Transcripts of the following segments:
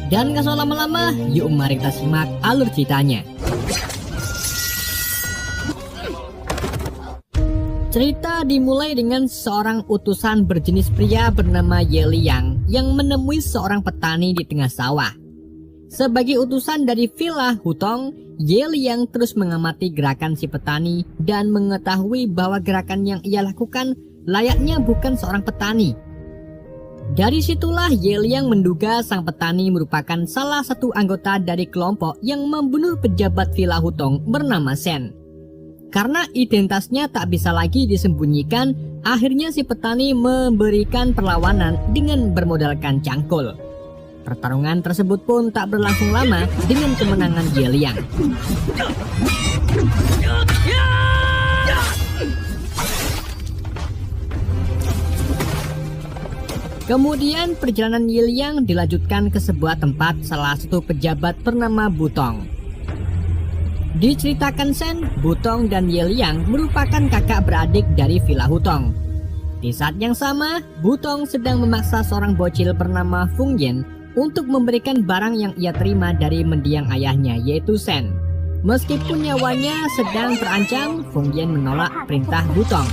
Dan gak usah lama-lama, yuk mari kita simak alur ceritanya. Cerita dimulai dengan seorang utusan berjenis pria bernama Ye Liang yang menemui seorang petani di tengah sawah. Sebagai utusan dari Villa Hutong, Ye Liang terus mengamati gerakan si petani dan mengetahui bahwa gerakan yang ia lakukan layaknya bukan seorang petani. Dari situlah Ye Liang menduga sang petani merupakan salah satu anggota dari kelompok yang membunuh pejabat Villa Hutong bernama Shen. Karena identitasnya tak bisa lagi disembunyikan, akhirnya si petani memberikan perlawanan dengan bermodalkan cangkul. Pertarungan tersebut pun tak berlangsung lama dengan kemenangan Ye Liang. Kemudian perjalanan Ye Liang dilanjutkan ke sebuah tempat salah satu pejabat bernama Butong. Diceritakan Shen, Butong dan Ye Liang merupakan kakak beradik dari Villa Hutong. Di saat yang sama, Butong sedang memaksa seorang bocil bernama Feng Yan untuk memberikan barang yang ia terima dari mendiang ayahnya, yaitu Shen. Meskipun nyawanya sedang terancam, Feng Yan menolak perintah Butong.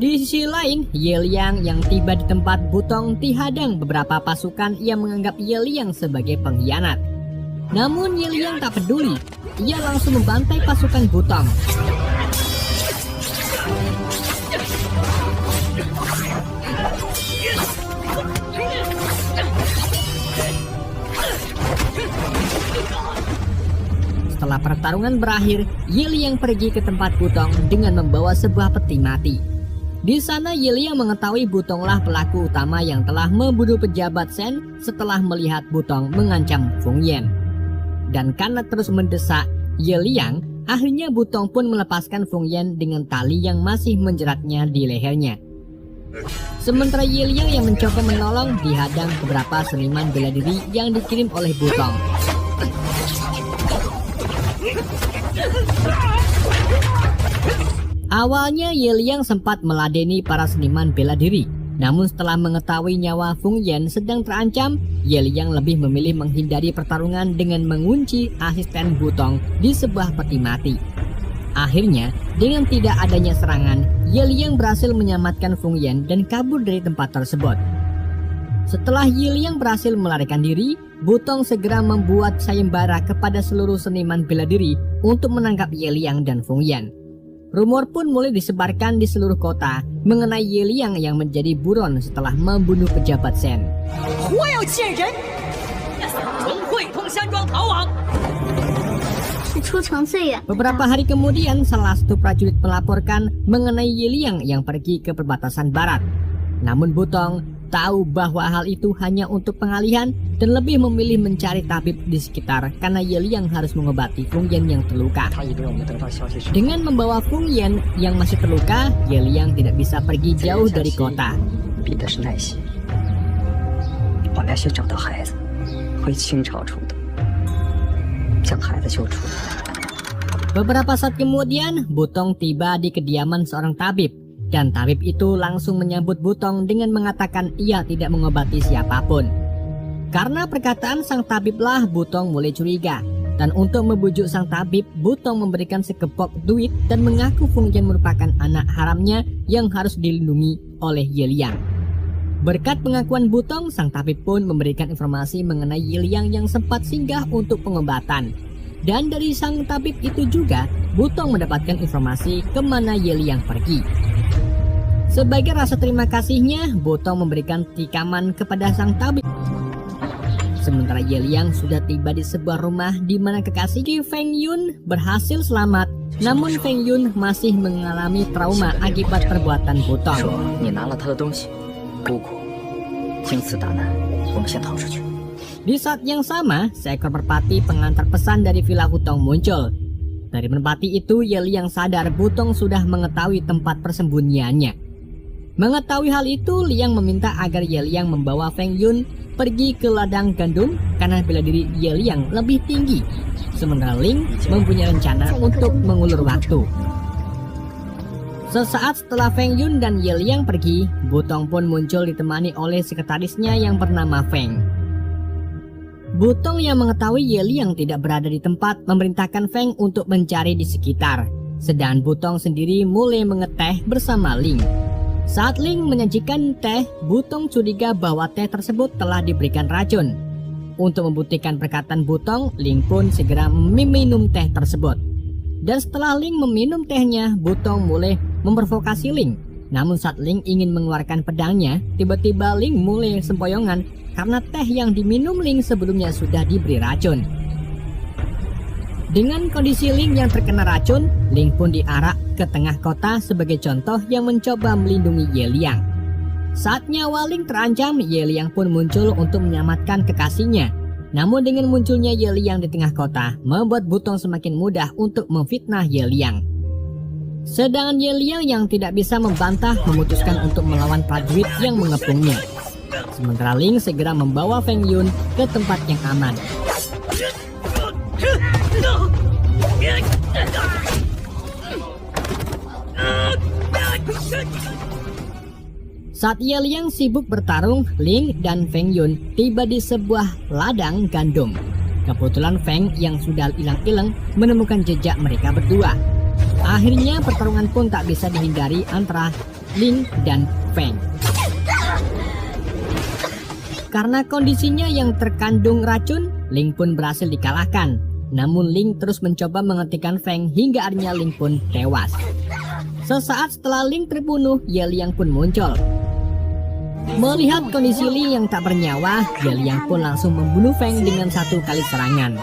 Di sisi lain, Ye Liang yang tiba di tempat Butong dihadang beberapa pasukan yang menganggap Ye Liang sebagai pengkhianat. Namun Ye Liang tak peduli, ia langsung membantai pasukan Butong. Setelah pertarungan berakhir, Ye Liang pergi ke tempat Butong dengan membawa sebuah peti mati. Di sana Ye Liang mengetahui Butonglah pelaku utama yang telah membunuh pejabat Shen setelah melihat Butong mengancam Feng Yan. Dan karena terus mendesak Ye Liang, akhirnya Butong pun melepaskan Feng Yan dengan tali yang masih menjeratnya di lehernya. Sementara Ye Liang yang mencoba menolong dihadang beberapa seniman bela diri yang dikirim oleh Butong. Awalnya Ye Liang sempat meladeni para seniman bela diri, namun setelah mengetahui nyawa Feng Yan sedang terancam, Ye Liang lebih memilih menghindari pertarungan dengan mengunci asisten Butong di sebuah peti mati. Akhirnya, dengan tidak adanya serangan, Ye Liang berhasil menyelamatkan Feng Yan dan kabur dari tempat tersebut. Setelah Ye Liang berhasil melarikan diri, Butong segera membuat sayembara kepada seluruh seniman bela diri untuk menangkap Ye Liang dan Feng Yan. Rumor pun mulai disebarkan di seluruh kota mengenai Ye Liang yang menjadi buron setelah membunuh pejabat Shen. Beberapa hari kemudian, salah satu prajurit melaporkan mengenai Ye Liang yang pergi ke perbatasan barat. Namun Butong tahu bahwa hal itu hanya untuk pengalihan dan lebih memilih mencari tabib di sekitar karena Ye Liang harus mengobati Feng Yan yang terluka. Dengan membawa Feng Yan yang masih terluka, Ye Liang tidak bisa pergi jauh dari kota. Beberapa saat kemudian, Butong tiba di kediaman seorang tabib. Dan tabib itu langsung menyambut Butong dengan mengatakan ia tidak mengobati siapapun. Karena perkataan sang tabiblah Butong mulai curiga. Dan untuk membujuk sang tabib, Butong memberikan sekepok duit dan mengaku Feng Yan merupakan anak haramnya yang harus dilindungi oleh Ye Liang. Berkat pengakuan Butong, sang tabib pun memberikan informasi mengenai Ye Liang yang sempat singgah untuk pengobatan. Dan dari sang tabib itu juga, Butong mendapatkan informasi kemana Ye Liang pergi. Sebagai rasa terima kasihnya, Butong memberikan tikaman kepada sang tabib. Sementara Ye Liang sudah tiba di sebuah rumah di mana kekasih Feng Yun berhasil selamat. Namun Feng Yun masih mengalami trauma akibat perbuatan Butong. Di saat yang sama, seekor merpati pengantar pesan dari Villa Hutong muncul. Dari merpati itu, Ye Liang sadar Butong sudah mengetahui tempat persembunyiannya. Mengetahui hal itu, Liang meminta agar Ye Liang membawa Feng Yun pergi ke ladang gandum karena bela diri Ye Liang lebih tinggi. Sementara Ling mempunyai rencana untuk mengulur waktu. Sesaat setelah Feng Yun dan Ye Liang pergi, Butong pun muncul ditemani oleh sekretarisnya yang bernama Feng. Butong yang mengetahui Ye Liang tidak berada di tempat memerintahkan Feng untuk mencari di sekitar. Sedangkan Butong sendiri mulai mengeteh bersama Ling. Saat Ling menyajikan teh, Butong curiga bahwa teh tersebut telah diberikan racun. Untuk membuktikan perkataan Butong, Ling pun segera meminum teh tersebut. Dan setelah Ling meminum tehnya, Butong mulai memprovokasi Ling. Namun saat Ling ingin mengeluarkan pedangnya, tiba-tiba Ling mulai sempoyongan karena teh yang diminum Ling sebelumnya sudah diberi racun. Dengan kondisi Ling yang terkena racun, Ling pun diarak ke tengah kota sebagai contoh yang mencoba melindungi Ye Liang. Saat nyawa Ling terancam, Ye Liang pun muncul untuk menyelamatkan kekasihnya. Namun dengan munculnya Ye Liang di tengah kota, membuat Butong semakin mudah untuk memfitnah Ye Liang. Sedangkan Ye Liang yang tidak bisa membantah memutuskan untuk melawan prajurit yang mengepungnya. Sementara Ling segera membawa Feng Yun ke tempat yang aman. Saat Ye Liang sibuk bertarung, Ling dan Feng Yun tiba di sebuah ladang gandum. Kebetulan Feng yang sudah hilang-hilang menemukan jejak mereka berdua. Akhirnya pertarungan pun tak bisa dihindari antara Ling dan Feng. Karena kondisinya yang terkandung racun, Ling pun berhasil dikalahkan. Namun Ling terus mencoba menghentikan Feng hingga akhirnya Ling pun tewas. Sesaat setelah Ling terbunuh, Ye Liang pun muncul. Melihat kondisi Ling yang tak bernyawa, Ye Liang pun langsung membunuh Feng dengan satu kali serangan.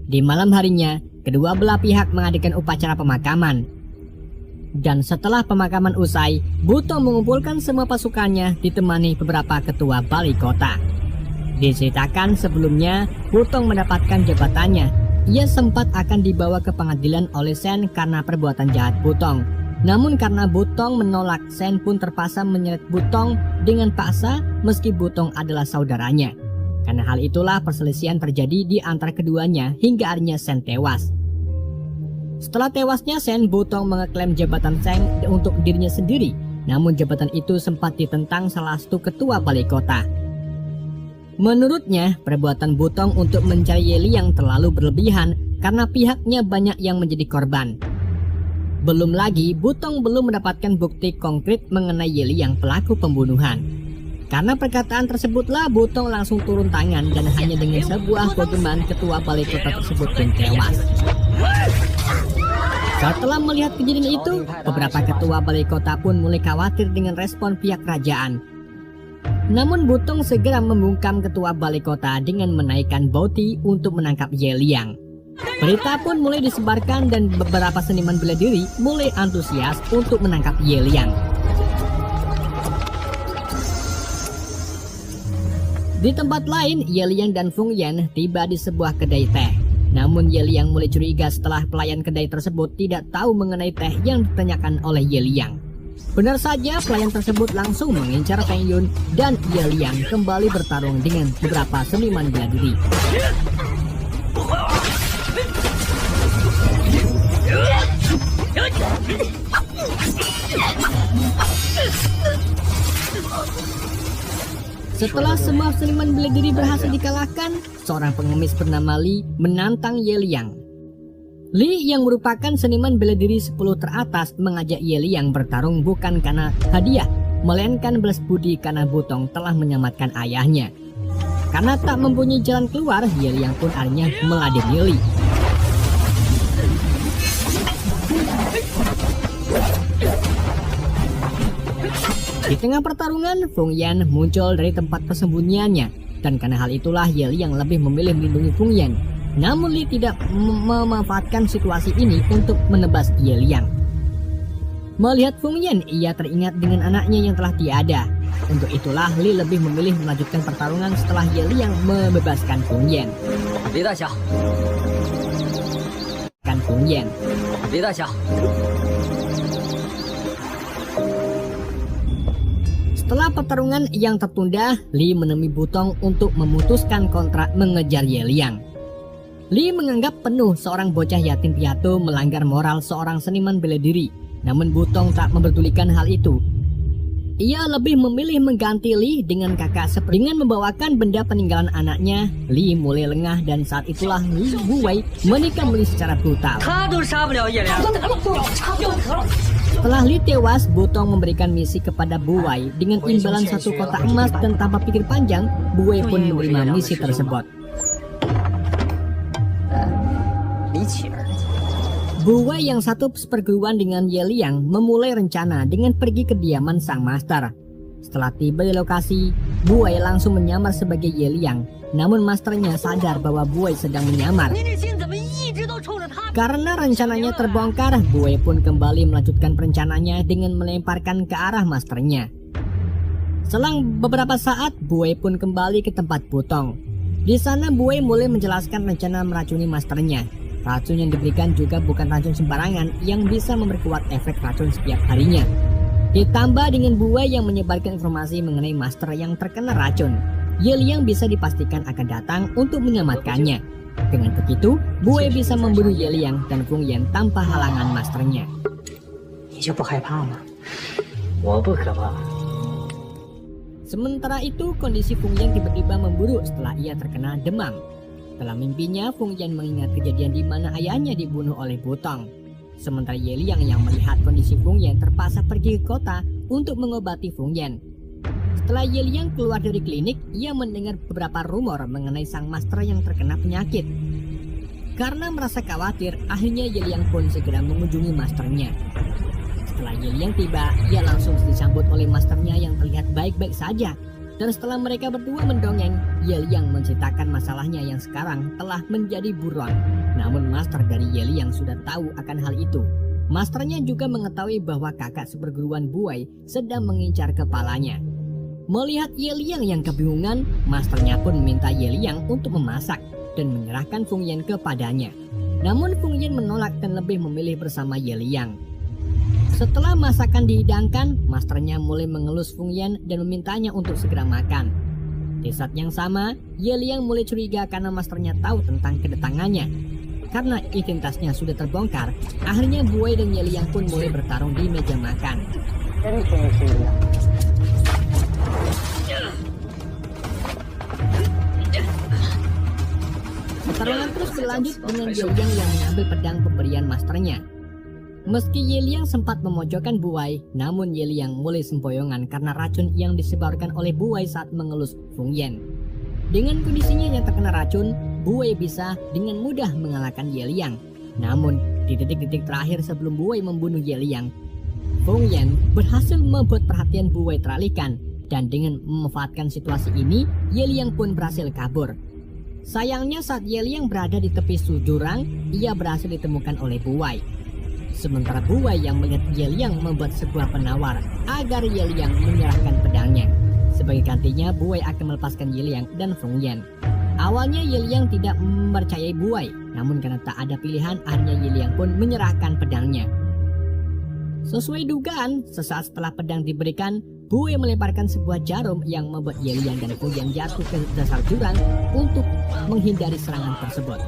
Di malam harinya, kedua belah pihak mengadakan upacara pemakaman. Dan setelah pemakaman usai, Butong mengumpulkan semua pasukannya ditemani beberapa ketua balai kota. Diceritakan sebelumnya, Butong mendapatkan jabatannya. Ia sempat akan dibawa ke pengadilan oleh Shen karena perbuatan jahat Butong. Namun karena Butong menolak, Shen pun terpaksa menyeret Butong dengan paksa meski Butong adalah saudaranya. Karena hal itulah perselisihan terjadi di antara keduanya hingga akhirnya Shen tewas. Setelah tewasnya Shen, Butong mengeklaim jabatan Shen untuk dirinya sendiri. Namun jabatan itu sempat ditentang salah satu ketua balai kota. Menurutnya, perbuatan Butong untuk mencari Ye Liang terlalu berlebihan karena pihaknya banyak yang menjadi korban. Belum lagi, Butong belum mendapatkan bukti konkret mengenai Ye Liang pelaku pembunuhan. Karena perkataan tersebutlah Butong langsung turun tangan dan hanya dengan sebuah bogeman ketua balai kota tersebut pun tewas. Setelah melihat kejadian itu, beberapa ketua balai kota pun mulai khawatir dengan respon pihak kerajaan. Namun Butong segera membungkam ketua balai kota dengan menaikkan bounty untuk menangkap Ye Liang. Berita pun mulai disebarkan dan beberapa seniman bela diri mulai antusias untuk menangkap Ye Liang. Di tempat lain, Ye Liang dan Feng Yan tiba di sebuah kedai teh. Namun Ye Liang mulai curiga setelah pelayan kedai tersebut tidak tahu mengenai teh yang ditanyakan oleh Ye Liang. Benar saja, pelayan tersebut langsung mengincar Feng Yun dan Ye Liang kembali bertarung dengan beberapa seniman bela diri. Setelah semua seniman bela diri berhasil dikalahkan, seorang pengemis bernama Li menantang Ye Liang. Li yang merupakan seniman bela diri 10 teratas mengajak Ye Liang bertarung bukan karena hadiah, melainkan balas budi karena Butong telah menyelamatkan ayahnya. Karena tak mempunyai jalan keluar, Ye Liang pun akhirnya meladeni Li. Di tengah pertarungan, Feng Yan muncul dari tempat persembunyiannya, dan karena hal itulah Ye Liang lebih memilih melindungi Feng Yan. Namun Li tidak memanfaatkan situasi ini untuk menebas Ye Liang. Melihat Feng Yan, ia teringat dengan anaknya yang telah tiada. Untuk itulah Li lebih memilih melanjutkan pertarungan setelah Ye Liang membebaskan Feng Yan. Feng Yan. Setelah pertarungan yang tertunda, Li menemui Butong untuk memutuskan kontrak mengejar Ye Liang. Li menganggap penuh seorang bocah yatim piatu melanggar moral seorang seniman bela diri. Namun Butong tak memperdulikan hal itu. Ia lebih memilih mengganti Li dengan kakak dengan membawakan benda peninggalan anaknya. Li mulai lengah dan saat itulah Bu Wei menikam Li secara brutal. Setelah Li tewas, Butong memberikan misi kepada Bu Wei dengan imbalan 1 kotak emas dan tanpa pikir panjang, Bu Wei pun menerima misi tersebut. Bu Wei yang satu seperguruan dengan Ye Liang memulai rencana dengan pergi ke kediaman sang master. Setelah tiba di lokasi, Bu Wei langsung menyamar sebagai Ye Liang. Namun masternya sadar bahwa Bu Wei sedang menyamar. Karena rencananya terbongkar, Bu Wei pun kembali melanjutkan perencanaannya dengan melemparkan ke arah masternya. Selang beberapa saat, Bu Wei pun kembali ke tempat Butong. Di sana Bu Wei mulai menjelaskan rencana meracuni masternya. Racun yang diberikan juga bukan racun sembarangan yang bisa memperkuat efek racun setiap harinya. Ditambah dengan Bu Wei yang menyebarkan informasi mengenai master yang terkena racun, Ye Liang bisa dipastikan akan datang untuk menyelamatkannya. Dengan begitu, Bu Wei bisa membunuh Ye Liang dan Feng Yan tanpa halangan masternya. Sementara itu, kondisi Feng Yan tiba-tiba memburuk setelah ia terkena demam. Dalam mimpinya, Feng Yan mengingat kejadian di mana ayahnya dibunuh oleh Butong. Sementara Ye Liang yang melihat kondisi Feng Yan terpaksa pergi ke kota untuk mengobati Feng Yan. Setelah Ye Liang keluar dari klinik, ia mendengar beberapa rumor mengenai sang master yang terkena penyakit. Karena merasa khawatir, akhirnya Ye Liang pun segera mengunjungi masternya. Setelah Ye Liang tiba, ia langsung disambut oleh masternya yang terlihat baik-baik saja. Dan setelah mereka berdua mendongeng, Ye Liang menceritakan masalahnya yang sekarang telah menjadi buron. Namun master dari Ye Liang sudah tahu akan hal itu. Masternya juga mengetahui bahwa kakak seperguruan Bu Wei sedang mengincar kepalanya. Melihat Ye Liang yang kebingungan, masternya pun meminta Ye Liang untuk memasak dan menyerahkan Feng Yan kepadanya. Namun Feng Yan menolak dan lebih memilih bersama Ye Liang. Setelah masakan dihidangkan, masternya mulai mengelus Feng Yan dan memintanya untuk segera makan. Di saat yang sama, Ye Liang mulai curiga karena masternya tahu tentang kedatangannya. Karena identitasnya sudah terbongkar, akhirnya Bu Wei dan Ye Liang pun mulai bertarung di meja makan. Pertarungan terus berlanjut dengan Ye Liang yang mengambil pedang pemberian masternya. Meski Ye Liang sempat memojokkan Bu Wei, namun Ye Liang mulai sempoyongan karena racun yang disebarkan oleh Bu Wei saat mengelus Feng Yan. Dengan kondisinya yang terkena racun, Bu Wei bisa dengan mudah mengalahkan Ye Liang. Namun, di detik-detik terakhir sebelum Bu Wei membunuh Ye Liang, Feng Yan berhasil membuat perhatian Bu Wei teralihkan, dan dengan memanfaatkan situasi ini, Ye Liang pun berhasil kabur. Sayangnya saat Ye Liang berada di tepi jurang, ia berhasil ditemukan oleh Bu Wei. Sementara Bu Wei yang melihat Ye Liang membuat sebuah penawar agar Ye Liang menyerahkan pedangnya. Sebagai gantinya, Bu Wei akan melepaskan Ye Liang dan Feng Yan. Awalnya Ye Liang tidak mempercayai Bu Wei, namun karena tak ada pilihan, akhirnya Ye Liang pun menyerahkan pedangnya. Sesuai dugaan, sesaat setelah pedang diberikan, Bu Wei melemparkan sebuah jarum yang membuat Ye Liang dan Feng Yan jatuh ke dasar jurang untuk menghindari serangan tersebut.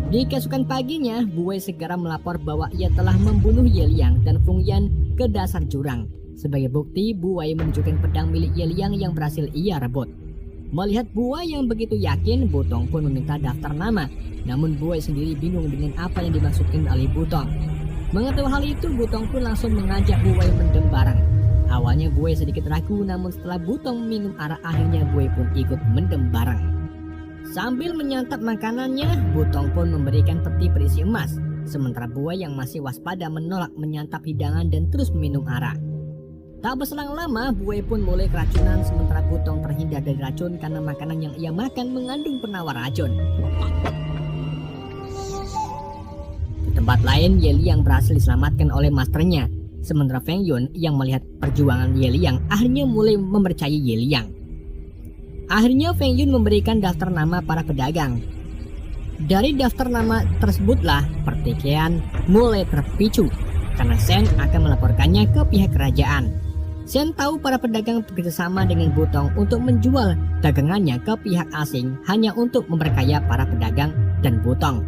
Di keesokan paginya, Bu Wei segera melapor bahwa ia telah membunuh Ye Liang dan Feng Yan ke dasar jurang. Sebagai bukti, Bu Wei menunjukkan pedang milik Ye Liang yang berhasil ia rebut. Melihat Bu Wei yang begitu yakin, Butong pun meminta daftar nama. Namun Bu Wei sendiri bingung dengan apa yang dimaksudkan oleh Butong. Mengetahui hal itu, Butong pun langsung mengajak Bu Wei mendem bareng. Awalnya Bu Wei sedikit ragu, namun setelah Butong minum arak, akhirnya Bu Wei pun ikut mendem bareng. Sambil menyantap makanannya, Butong pun memberikan peti berisi emas. Sementara Bu Wei yang masih waspada menolak menyantap hidangan dan terus minum arak. Tak berselang lama, Bu Wei pun mulai keracunan, sementara Butong terhindar dari racun karena makanan yang ia makan mengandung penawar racun. Di tempat lain, Ye Liang berhasil diselamatkan oleh masternya. Sementara Feng Yun yang melihat perjuangan Ye Liang akhirnya mulai mempercayai Ye Liang. Akhirnya Feng Yun memberikan daftar nama para pedagang. Dari daftar nama tersebutlah pertikaian mulai terpicu karena Shen akan melaporkannya ke pihak kerajaan. Shen tahu para pedagang bekerjasama dengan Butong untuk menjual dagangannya ke pihak asing hanya untuk memperkaya para pedagang dan Butong.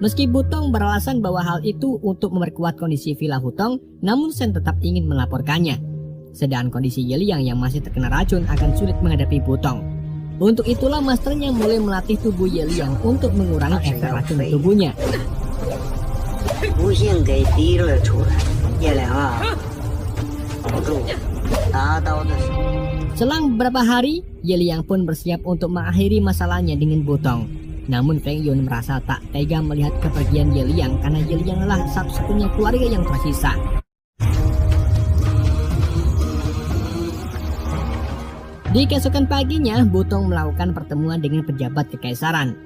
Meski Butong beralasan bahwa hal itu untuk memperkuat kondisi Villa Hutong, namun Shen tetap ingin melaporkannya. Sedangkan kondisi Ye Liang yang masih terkena racun akan sulit menghadapi Butong. Untuk itulah masternya mulai melatih tubuh Ye Liang untuk mengurangi efek racun di tubuhnya. Selang beberapa hari, Ye Liang pun bersiap untuk mengakhiri masalahnya dengan Butong. Namun Feng Yun merasa tak tega melihat kepergian Ye Liang karena Ye Liang adalah satu-satunya keluarga yang tersisa. Di keesokan paginya, Butong melakukan pertemuan dengan pejabat kekaisaran.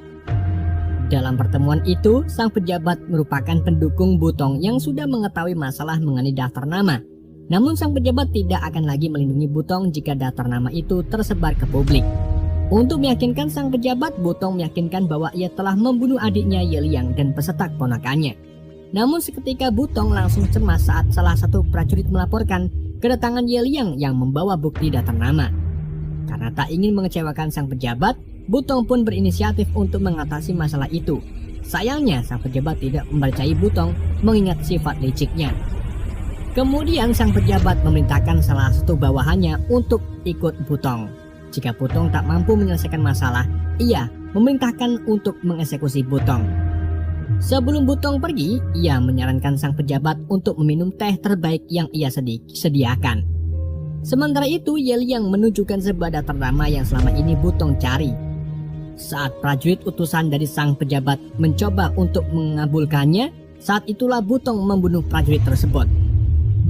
Dalam pertemuan itu, sang pejabat merupakan pendukung Butong yang sudah mengetahui masalah mengenai daftar nama. Namun sang pejabat tidak akan lagi melindungi Butong jika daftar nama itu tersebar ke publik. Untuk meyakinkan sang pejabat, Butong meyakinkan bahwa ia telah membunuh adiknya Ye Liang dan peserta keponakannya. Namun seketika Butong langsung cemas saat salah satu prajurit melaporkan kedatangan Ye Liang yang membawa bukti daftar nama. Karena tak ingin mengecewakan sang pejabat, Butong pun berinisiatif untuk mengatasi masalah itu. Sayangnya sang pejabat tidak mempercayai Butong mengingat sifat liciknya. Kemudian sang pejabat memerintahkan salah satu bawahannya untuk ikut Butong. Jika Butong tak mampu menyelesaikan masalah, ia memerintahkan untuk mengeksekusi Butong. Sebelum Butong pergi, ia menyarankan sang pejabat untuk meminum teh terbaik yang ia sediakan. Sementara itu, Ye Liang menunjukkan sebuah daftar nama yang selama ini Butong cari. Saat prajurit utusan dari sang pejabat mencoba untuk mengabulkannya, saat itulah Butong membunuh prajurit tersebut.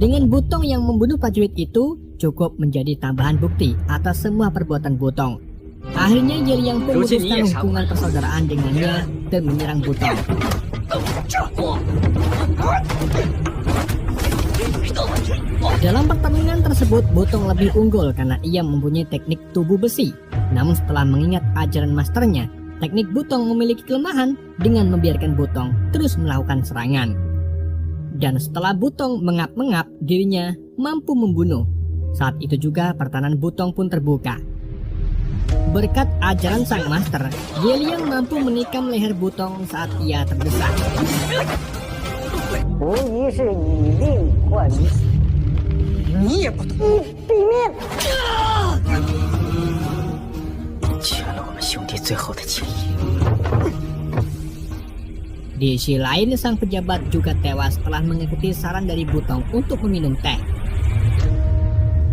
Dengan Butong yang membunuh prajurit itu, cukup menjadi tambahan bukti atas semua perbuatan Butong. Akhirnya Ye Liang pun memutuskan hubungan persaudaraan dengannya dan menyerang Butong. Dalam pertandingan tersebut, Butong lebih unggul karena ia mempunyai teknik tubuh besi. Namun setelah mengingat ajaran masternya, teknik Butong memiliki kelemahan dengan membiarkan Butong terus melakukan serangan. Dan setelah Butong mengap-ngap, dirinya mampu membunuh. Saat itu juga pertahanan Butong pun terbuka. Berkat ajaran sang master, Ye Liang mampu menikam leher Butong saat ia terdesak. Di sisi lain, sang pejabat juga tewas setelah mengikuti saran dari Butong untuk meminum teh.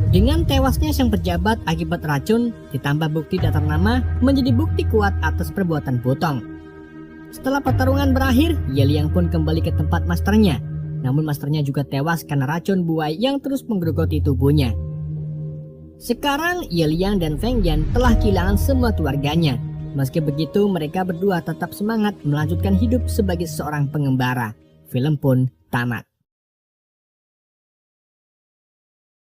Dengan tewasnya sang pejabat akibat racun, ditambah bukti daftar nama menjadi bukti kuat atas perbuatan Butong. Setelah pertarungan berakhir, Ye Liang pun kembali ke tempat masternya. Namun masternya juga tewas karena racun buai yang terus menggerogoti tubuhnya. Sekarang Ye Liang dan Feng Yan telah kehilangan semua keluarganya. Meski begitu, mereka berdua tetap semangat melanjutkan hidup sebagai seorang pengembara. Film pun tamat.